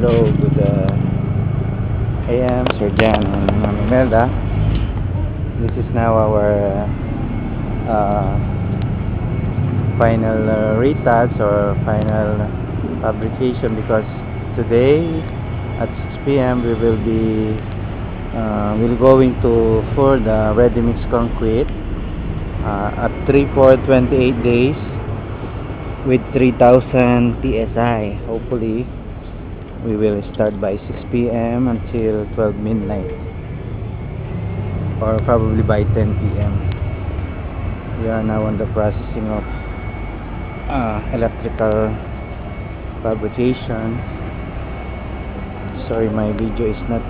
Hello, good AM, Sir Jan and Ma'am Imelda. This is now our final retouch or final fabrication, because today at 6 p.m. we will be going to pour the ready mix concrete at 3 for 28 days with 3000 psi. Hopefully we will start by 6 p.m. until 12 midnight, or probably by 10 p.m. We are now on the processing of electrical fabrication. Sorry, my video is not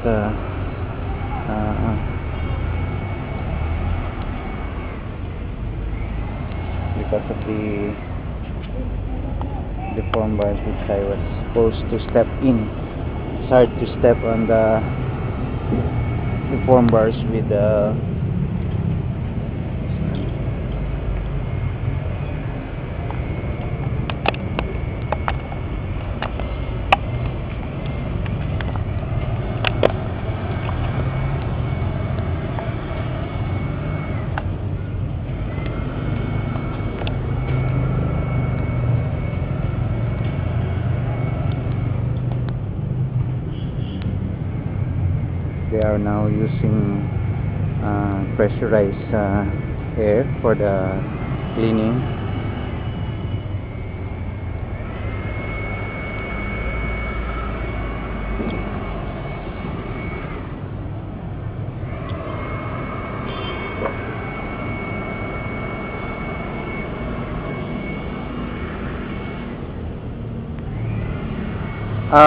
because of the deform bars which I was supposed to step in. It's hard to step on the deform bars with the they are now using pressurized air for the cleaning.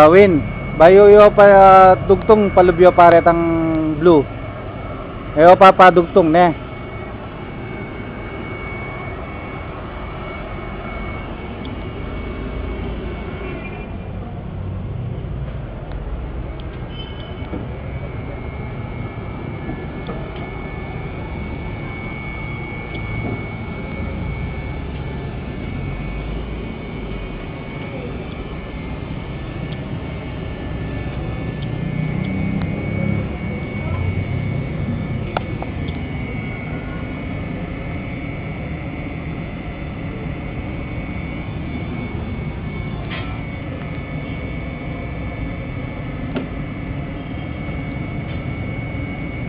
Win, bayo yo pa dugtong palubyo pare tang blue. Ayo pa dugtong ne.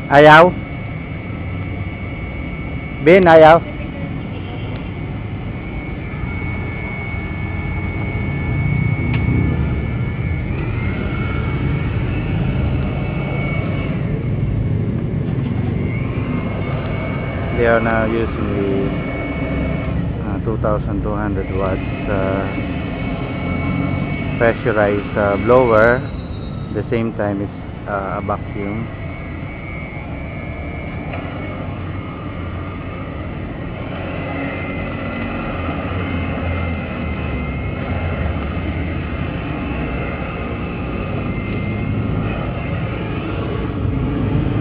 Ayaw? Ben, ayaw? They are now using the 2200 watts pressurized blower. At the same time it's a vacuum.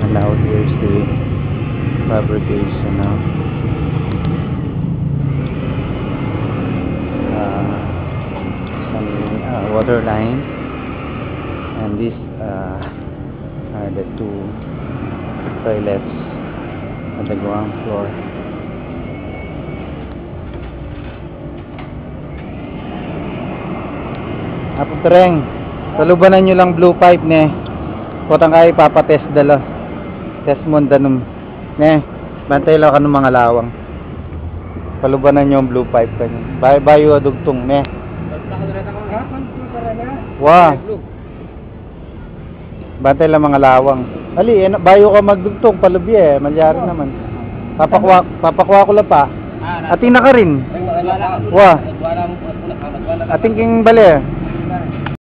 Now here's the fabrication now. Some water line, and these are the two toilets at the ground floor. Tereng, talubanan nyo lang blue pipe ne. Potang kay papatest dala. Test mo danum ne, bantay lang ka ng mga lawang. Palubanan yung blue pipe kanyo. Bayo dugtong ne. Wah. Bantay lang mga lawang. Ali, bayo ka magdugtong palubi malyari naman. Papakwa ko lang pa. Ating na ka rin. Wah. Ating king bali